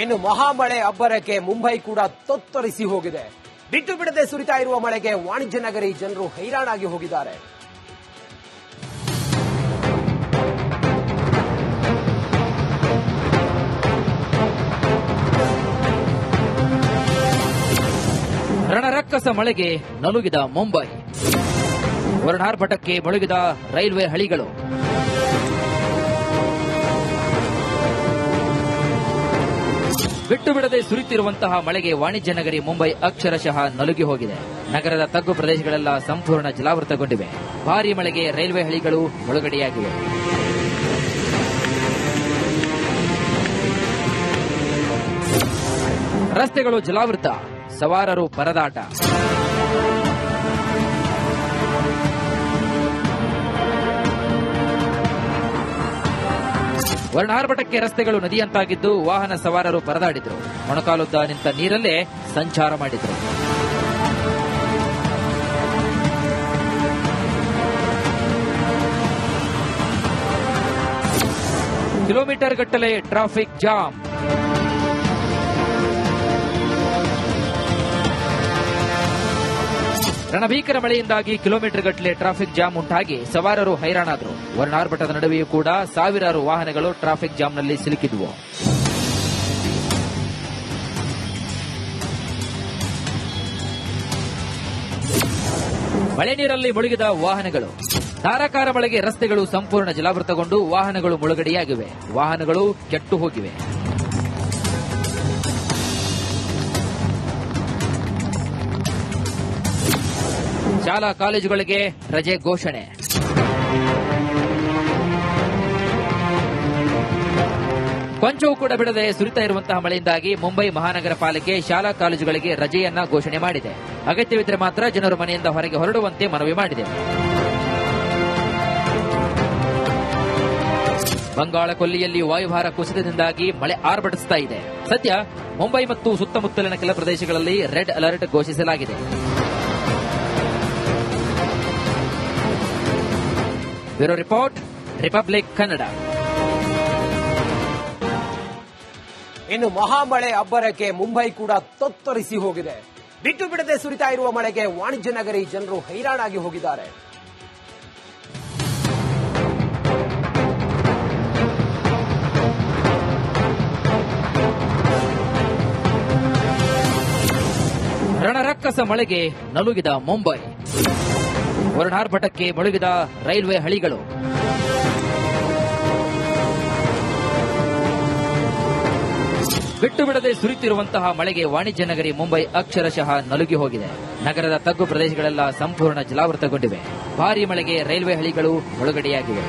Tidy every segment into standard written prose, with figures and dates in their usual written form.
ಇನ್ನು ಮಹಾಮಳೆ ಅಬ್ಬರಕ್ಕೆ ಮುಂಬೈ ಕೂಡ ತತ್ತರಿಸಿ ಹೋಗಿದೆ. ಬಿಟ್ಟು ಬಿಡದೆ ಸುರಿತಾ ಇರುವ ಮಳೆಗೆ ವಾಣಿಜ್ಯ ನಗರಿ ಜನರು ಹೈರಾಣಾಗಿ ಹೋಗಿದ್ದಾರೆ. ರಣರಕ್ಕಸ ಮಳೆಗೆ ನಲುಗಿದ ಮುಂಬೈ, ವರ್ಣಾರ್ಭಟಕ್ಕೆ ಮುಳುಗಿದ ರೈಲ್ವೆ ಹಳಿಗಳು. ಬಿಟ್ಟು ಬಿಡದೆ ಸುರಿಯುತ್ತಿರುವಂತಹ ಮಳೆಗೆ ವಾಣಿಜ್ಯ ನಗರಿ ಮುಂಬೈ ಅಕ್ಷರಶಃ ನಲುಗಿ ಹೋಗಿದೆ. ನಗರದ ತಗ್ಗು ಪ್ರದೇಶಗಳೆಲ್ಲ ಸಂಪೂರ್ಣ ಜಲಾವೃತಗೊಂಡಿವೆ. ಭಾರೀ ಮಳೆಗೆ ರೈಲ್ವೆ ಹಳಿಗಳು ಮುಳುಗಡೆಯಾಗಿವೆ. ರಸ್ತೆಗಳು ಜಲಾವೃತ, ಸವಾರರು ಪರದಾಟ. ವರ್ಣಾರ್ಭಟಕ್ಕೆ ರಸ್ತೆಗಳು ನದಿಯಂತಾಗಿದ್ದು ವಾಹನ ಸವಾರರು ಪರದಾಡಿದ್ರು. ಮೊಣಕಾಲುದ್ದ ನಿಂತ ನೀರಲ್ಲೇ ಸಂಚಾರ ಮಾಡಿದ್ರು. ಕಿಲೋಮೀಟರ್ ಗಟ್ಟಲೆ ಟ್ರಾಫಿಕ್ ಜಾಮ್. ರಣಭೀಕರ ಮಳೆಯಿಂದಾಗಿ ಕಿಲೋಮೀಟರ್ ಗಟ್ಟಲೆ ಟ್ರಾಫಿಕ್ ಜಾಮ್ ಉಂಟಾಗಿ ಸವಾರರು ಹೈರಾಣಾದರು. ವರ್ಣಾರ್ಭಟದ ನಡುವೆಯೂ ಕೂಡ ಸಾವಿರಾರು ವಾಹನಗಳು ಟ್ರಾಫಿಕ್ ಜಾಮ್ನಲ್ಲಿ ಸಿಲುಕಿದ್ವು. ಮಳೆ ನೀರಲ್ಲಿ ಮುಳುಗಿದ ವಾಹನಗಳು. ಧಾರಾಕಾರ ಮಳೆಗೆ ರಸ್ತೆಗಳು ಸಂಪೂರ್ಣ ಜಲಾವೃತಗೊಂಡು ವಾಹನಗಳು ಮುಳುಗಡೆಯಾಗಿವೆ. ವಾಹನಗಳು ಕೆಟ್ಟು ಹೋಗಿವೆ. ಶಾಲಾ ಕಾಲೇಜುಗಳಿಗೆ ರಜೆ ಘೋಷಣೆ. ಕೊಂಚವೂ ಕೂಡ ಬಿಡದೆ ಸುರಿತಾ ಇರುವಂತಹ ಮಳೆಯಿಂದಾಗಿ ಮುಂಬೈ ಮಹಾನಗರ ಪಾಲಿಕೆ ಶಾಲಾ ಕಾಲೇಜುಗಳಿಗೆ ರಜೆಯನ್ನ ಘೋಷಣೆ ಮಾಡಿದೆ. ಅಗತ್ಯವಿದ್ದರೆ ಮಾತ್ರ ಜನರು ಮನೆಯಿಂದ ಹೊರಗೆ ಹೊರಡುವಂತೆ ಮನವಿ ಮಾಡಿದೆ. ಬಂಗಾಳ ಕೊಲ್ಲಿಯಲ್ಲಿ ವಾಯುಭಾರ ಕುಸಿತದಿಂದಾಗಿ ಮಳೆ ಆರ್ಭಟಿಸ್ತಾ ಇದೆ. ಸದ್ಯ ಮುಂಬೈ ಮತ್ತು ಸುತ್ತಮುತ್ತಲಿನ ಕೆಲ ಪ್ರದೇಶಗಳಲ್ಲಿ ರೆಡ್ ಅಲರ್ಟ್ ಘೋಷಿಸಲಾಗಿದೆ. Bureau report, republic Kannada. ಇನ್ನು ಮಹಾಮಳೆ ಅಬ್ಬರಕ್ಕೆ ಮುಂಬೈ ಕೂಡ ತತ್ತರಿಸಿ ಹೋಗಿದೆ. ಬಿಟ್ಟು ಬಿಡದೆ ಸುರಿತಾ ಇರುವ ಮಳೆಗೆ ವಾಣಿಜ್ಯ ನಗರಿ ಜನರು ಹೈರಾಣಾಗಿ ಹೋಗಿದ್ದಾರೆ. ರಣರಕ್ಕಸ ಮಳೆಗೆ ನಲುಗಿದ ಮುಂಬೈ, ವರ್ಣಾರ್ಭಟಕ್ಕೆ ಮುಳುಗಿದ ರೈಲ್ವೆ ಹಳಿಗಳು. ಬಿಟ್ಟು ಬಿಡದೆ ಸುರಿಯುತ್ತಿರುವಂತಹ ಮಳೆಗೆ ವಾಣಿಜ್ಯ ನಗರಿ ಮುಂಬೈ ಅಕ್ಷರಶಃ ನಲುಗಿ ಹೋಗಿದೆ. ನಗರದ ತಗ್ಗು ಪ್ರದೇಶಗಳೆಲ್ಲ ಸಂಪೂರ್ಣ ಜಲಾವೃತಗೊಂಡಿವೆ. ಭಾರೀ ಮಳೆಗೆ ರೈಲ್ವೆ ಹಳಿಗಳು ಮುಳುಗಡೆಯಾಗಿವೆ.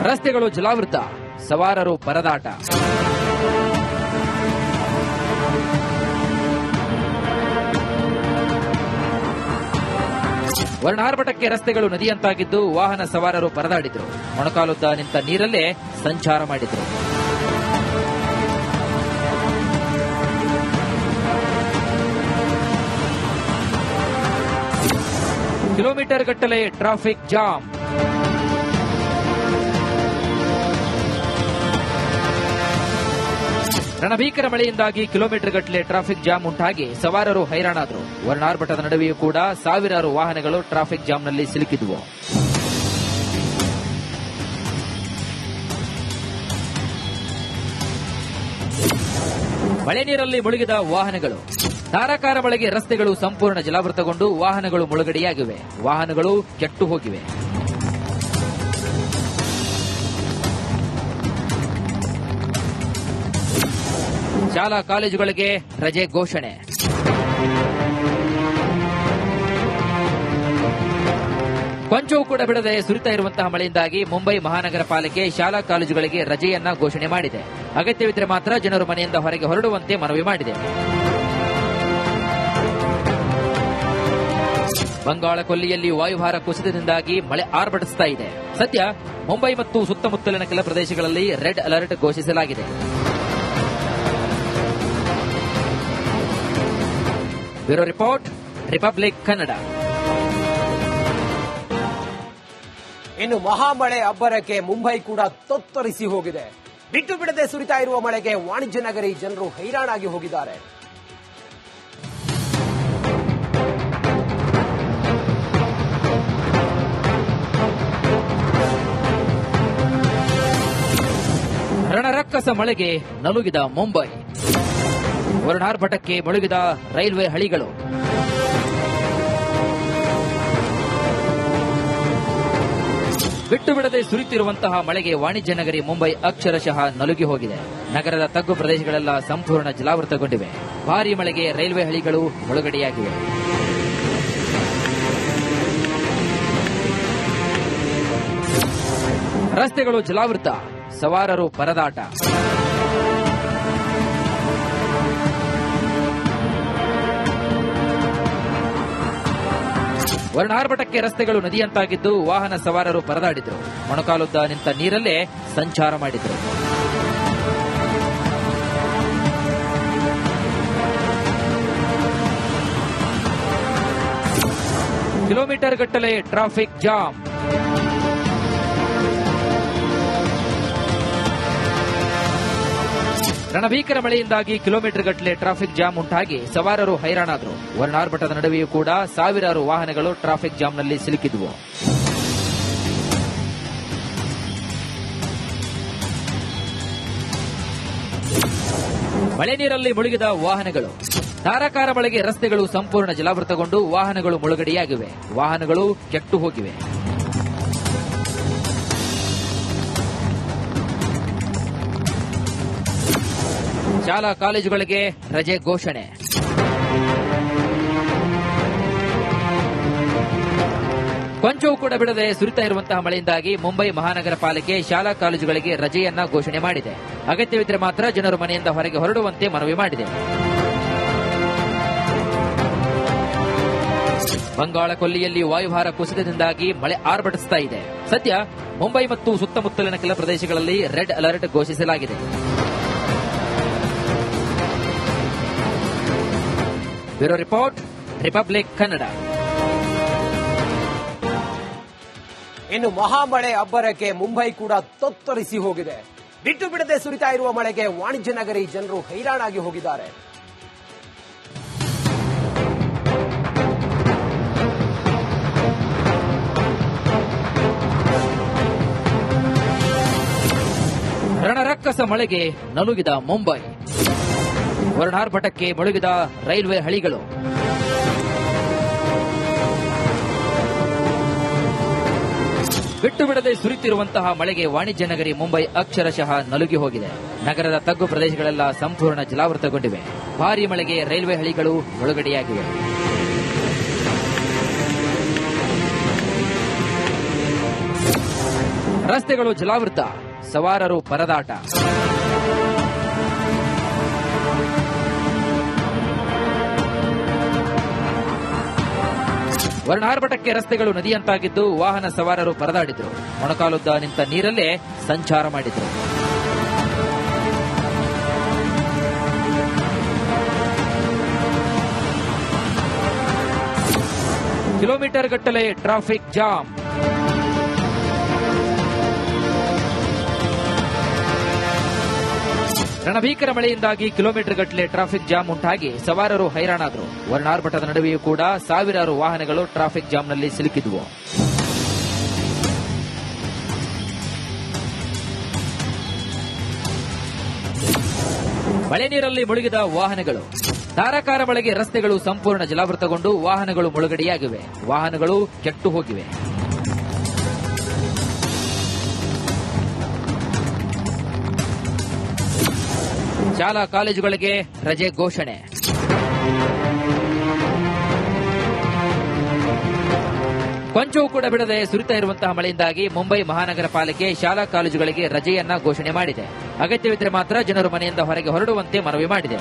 ರಸ್ತೆಗಳು ಜಲಾವೃತ, ಸವಾರರು ಪರದಾಟ. ವರ್ಣಾರ್ಭಟಕ್ಕೆ ರಸ್ತೆಗಳು ನದಿಯಂತಾಗಿದ್ದು ವಾಹನ ಸವಾರರು ಪರದಾಡಿದ್ರು. ಮೊಣಕಾಲುದ್ದ ನಿಂತ ನೀರಲ್ಲೇ ಸಂಚಾರ ಮಾಡಿದ್ರು. ಕಿಲೋಮೀಟರ್ ಗಟ್ಟಲೆ ಟ್ರಾಫಿಕ್ ಜಾಮ್. ರಣಭೀಕರ ಮಳೆಯಿಂದಾಗಿ ಕಿಲೋಮೀಟರ್ ಗಟ್ಟಲೆ ಟ್ರಾಫಿಕ್ ಜಾಮ್ ಉಂಟಾಗಿ ಸವಾರರು ಹೈರಾಣಾದರು. ವರ್ಣಾರ್ಭಟದ ನಡುವೆಯೂ ಕೂಡ ಸಾವಿರಾರು ವಾಹನಗಳು ಟ್ರಾಫಿಕ್ ಜಾಮ್ನಲ್ಲಿ ಸಿಲುಕಿದ್ವು. ಮಳೆ ನೀರಲ್ಲಿ ಮುಳುಗಿದ ವಾಹನಗಳು. ಧಾರಾಕಾರ ಮಳೆಗೆ ರಸ್ತೆಗಳು ಸಂಪೂರ್ಣ ಜಲಾವೃತಗೊಂಡು ವಾಹನಗಳು ಮುಳುಗಡೆಯಾಗಿವೆ. ವಾಹನಗಳು ಕೆಟ್ಟು ಹೋಗಿವೆ. ಶಾಲಾ ಕಾಲೇಜುಗಳಿಗೆ ರಜೆ ಘೋಷಣೆ. ಕೊಂಚವೂ ಕೂಡ ಬಿಡದೆ ಸುರಿತಾ ಇರುವಂತಹ ಮಳೆಯಿಂದಾಗಿ ಮುಂಬೈ ಮಹಾನಗರ ಪಾಲಿಕೆ ಶಾಲಾ ಕಾಲೇಜುಗಳಿಗೆ ರಜೆಯನ್ನ ಘೋಷಣೆ ಮಾಡಿದೆ. ಅಗತ್ಯವಿದ್ದರೆ ಮಾತ್ರ ಜನರು ಮನೆಯಿಂದ ಹೊರಗೆ ಹೊರಡುವಂತೆ ಮನವಿ ಮಾಡಿದೆ. ಬಂಗಾಳ ಕೊಲ್ಲಿಯಲ್ಲಿ ವಾಯುಭಾರ ಕುಸಿತದಿಂದಾಗಿ ಮಳೆ ಆರ್ಭಟಿಸ್ತಾ ಇದೆ. ಸದ್ಯ ಮುಂಬೈ ಮತ್ತು ಸುತ್ತಮುತ್ತಲಿನ ಕೆಲ ಪ್ರದೇಶಗಳಲ್ಲಿ ರೆಡ್ ಅಲರ್ಟ್ ಘೋಷಿಸಲಾಗಿದೆ. Bureau report, republic Kannada. ಇನ್ನು ಮಹಾಮಳೆ ಅಬ್ಬರಕ್ಕೆ ಮುಂಬೈ ಕೂಡ ತತ್ತರಿಸಿ ಹೋಗಿದೆ. ಬಿಟ್ಟು ಬಿಡದೆ ಸುರಿತಾ ಇರುವ ಮಳೆಗೆ ವಾಣಿಜ್ಯ ನಗರಿ ಜನರು ಹೈರಾಣಾಗಿ ಹೋಗಿದ್ದಾರೆ. ರಣರಕ್ಕಸ ಮಳೆಗೆ ನಲುಗಿದ ಮುಂಬೈ, ವರ್ಣಾರ್ಭಟಕ್ಕೆ ಮುಳುಗಿದ ರೈಲ್ವೆ ಹಳಿಗಳು. ಬಿಟ್ಟು ಬಿಡದೆ ಸುರಿತಿರುವಂತಹ ಮಳೆಗೆ ವಾಣಿಜ್ಯ ನಗರಿ ಮುಂಬೈ ಅಕ್ಷರಶಃ ನಲುಗಿ ಹೋಗಿದೆ. ನಗರದ ತಗ್ಗು ಪ್ರದೇಶಗಳೆಲ್ಲ ಸಂಪೂರ್ಣ ಜಲಾವೃತಗೊಂಡಿವೆ. ಭಾರೀ ಮಳೆಗೆ ರೈಲ್ವೆ ಹಳಿಗಳು ಮುಳುಗಡೆಯಾಗಿವೆ. ರಸ್ತೆಗಳು ಜಲಾವೃತ, ಸವಾರರು ಪರದಾಟ. ವರ್ಣಾರ್ಭಟಕ್ಕೆ ರಸ್ತೆಗಳು ನದಿಯಂತಾಗಿದ್ದು ವಾಹನ ಸವಾರರು ಪರದಾಡಿದ್ರು. ಮೊಣಕಾಲುದ್ದ ನಿಂತ ನೀರಲ್ಲೇ ಸಂಚಾರ ಮಾಡಿದ್ರು. ಕಿಲೋಮೀಟರ್ ಗಟ್ಟಲೆ ಟ್ರಾಫಿಕ್ ಜಾಮ್. ರಣಭೀಕರ ಮಳೆಯಿಂದಾಗಿ ಕಿಲೋಮೀಟರ್ ಗಟ್ಟಲೆ ಟ್ರಾಫಿಕ್ ಜಾಮ್ ಉಂಟಾಗಿ ಸವಾರರು ಹೈರಾಣಾದರು. ವರ್ಣಾರ್ಭಟದ ನಡುವೆಯೂ ಕೂಡ ಸಾವಿರಾರು ವಾಹನಗಳು ಟ್ರಾಫಿಕ್ ಜಾಮ್ನಲ್ಲಿ ಸಿಲುಕಿದ್ವು. ಮಳೆ ನೀರಲ್ಲಿ ಮುಳುಗಿದ ವಾಹನಗಳು. ಧಾರಾಕಾರ ಮಳೆಗೆ ರಸ್ತೆಗಳು ಸಂಪೂರ್ಣ ಜಲಾವೃತಗೊಂಡು ವಾಹನಗಳು ಮುಳುಗಡೆಯಾಗಿವೆ. ವಾಹನಗಳು ಕೆಟ್ಟು ಹೋಗಿವೆ. ಶಾಲಾ ಕಾಲೇಜುಗಳಿಗೆ ರಜೆ ಘೋಷಣೆ. ಕೊಂಚವೂ ಕೂಡ ಬಿಡದೆ ಸುರಿತಾ ಇರುವಂತಹ ಮಳೆಯಿಂದಾಗಿ ಮುಂಬೈ ಮಹಾನಗರ ಪಾಲಿಕೆ ಶಾಲಾ ಕಾಲೇಜುಗಳಿಗೆ ರಜೆಯನ್ನ ಘೋಷಣೆ ಮಾಡಿದೆ. ಅಗತ್ಯವಿದ್ದರೆ ಮಾತ್ರ ಜನರು ಮನೆಯಿಂದ ಹೊರಗೆ ಹೊರಡುವಂತೆ ಮನವಿ ಮಾಡಿದೆ. ಬಂಗಾಳ ಕೊಲ್ಲಿಯಲ್ಲಿ ವಾಯುಭಾರ ಕುಸಿತದಿಂದಾಗಿ ಮಳೆ ಆರ್ಭಟಿಸ್ತಾ ಇದೆ. ಸದ್ಯ ಮುಂಬೈ ಮತ್ತು ಸುತ್ತಮುತ್ತಲಿನ ಕೆಲ ಪ್ರದೇಶಗಳಲ್ಲಿ ರೆಡ್ ಅಲರ್ಟ್ ಘೋಷಿಸಲಾಗಿದೆ. Bureau report, republic Kannada. ಇನ್ನು ಮಹಾಮಳೆ ಅಬ್ಬರಕ್ಕೆ ಮುಂಬೈ ಕೂಡ ತತ್ತರಿಸಿ ಹೋಗಿದೆ. ಬಿಟ್ಟು ಬಿಡದೆ ಸುರಿತಾ ಇರುವ ಮಳೆಗೆ ವಾಣಿಜ್ಯ ನಗರಿ ಜನರು ಹೈರಾಣಾಗಿ ಹೋಗಿದ್ದಾರೆ. ರಣರಕ್ಕಸ ಮಳೆಗೆ ನಲುಗಿದ ಮುಂಬೈ, ವರ್ಣಾರ್ಭಟಕ್ಕೆ ಮುಳುಗಿದ ರೈಲ್ವೆ ಹಳಿಗಳು. ಬಿಟ್ಟು ಬಿಡದೆ ಸುರಿತಿರುವಂತಹ ಮಳೆಗೆ ವಾಣಿಜ್ಯ ನಗರಿ ಮುಂಬೈ ಅಕ್ಷರಶಃ ನಲುಗಿ ಹೋಗಿದೆ. ನಗರದ ತಗ್ಗು ಪ್ರದೇಶಗಳೆಲ್ಲ ಸಂಪೂರ್ಣ ಜಲಾವೃತಗೊಂಡಿವೆ. ಭಾರೀ ಮಳೆಗೆ ರೈಲ್ವೆ ಹಳಿಗಳು ಮುಳುಗಡೆಯಾಗಿವೆ. ರಸ್ತೆಗಳು ಜಲಾವೃತ, ಸವಾರರು ಪರದಾಟ. ವರ್ಣಾರ್ಭಟಕ್ಕೆ ರಸ್ತೆಗಳು ನದಿಯಂತಾಗಿದ್ದು ವಾಹನ ಸವಾರರು ಪರದಾಡಿದ್ರು. ಮೊಣಕಾಲುದ್ದ ನಿಂತ ನೀರಲ್ಲೇ ಸಂಚಾರ ಮಾಡಿದ್ರು. ಕಿಲೋಮೀಟರ್ ಗಟ್ಟಲೆ ಟ್ರಾಫಿಕ್ ಜಾಮ್. ರಣಭೀಕರ ಮಳೆಯಿಂದಾಗಿ ಕಿಲೋಮೀಟರ್ ಗಟ್ಟಲೆ ಟ್ರಾಫಿಕ್ ಜಾಮ್ ಉಂಟಾಗಿ ಸವಾರರು ಹೈರಾಣಾದರು. ವರ್ಣಾರ್ಭಟದ ನಡುವೆಯೂ ಕೂಡ ಸಾವಿರಾರು ವಾಹನಗಳು ಟ್ರಾಫಿಕ್ ಜಾಮ್ನಲ್ಲಿ ಸಿಲುಕಿದ್ವು. ಮಳೆ ನೀರಲ್ಲಿ ಮುಳುಗಿದ ವಾಹನಗಳು. ಧಾರಾಕಾರ ಮಳೆಗೆ ರಸ್ತೆಗಳು ಸಂಪೂರ್ಣ ಜಲಾವೃತಗೊಂಡು ವಾಹನಗಳು ಮುಳುಗಡೆಯಾಗಿವೆ. ವಾಹನಗಳು ಕೆಟ್ಟು ಹೋಗಿವೆ. ಶಾಲಾ ಕಾಲೇಜುಗಳಿಗೆ ರಜೆ ಘೋಷಣೆ. ಕೊಂಚವೂ ಕೂಡ ಬಿಡದೆ ಸುರಿತಾ ಇರುವಂತಹ ಮಳೆಯಿಂದಾಗಿ ಮುಂಬೈ ಮಹಾನಗರ ಪಾಲಿಕೆ ಶಾಲಾ ಕಾಲೇಜುಗಳಿಗೆ ರಜೆಯನ್ನ ಘೋಷಣೆ ಮಾಡಿದೆ. ಅಗತ್ಯವಿದ್ದರೆ ಮಾತ್ರ ಜನರು ಮನೆಯಿಂದ ಹೊರಗೆ ಹೊರಡುವಂತೆ ಮನವಿ ಮಾಡಿದೆ.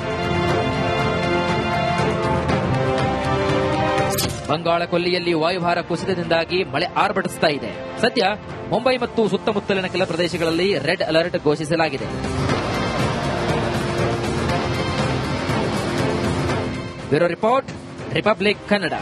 ಬಂಗಾಳ ಕೊಲ್ಲಿಯಲ್ಲಿ ವಾಯುಭಾರ ಕುಸಿತದಿಂದಾಗಿ ಮಳೆ ಆರ್ಭಟಿಸ್ತಾ ಇದೆ. ಸದ್ಯ ಮುಂಬೈ ಮತ್ತು ಸುತ್ತಮುತ್ತಲಿನ ಕೆಲ ಪ್ರದೇಶಗಳಲ್ಲಿ ರೆಡ್ ಅಲರ್ಟ್ ಘೋಷಿಸಲಾಗಿದೆ. Bureau report, republic Kannada.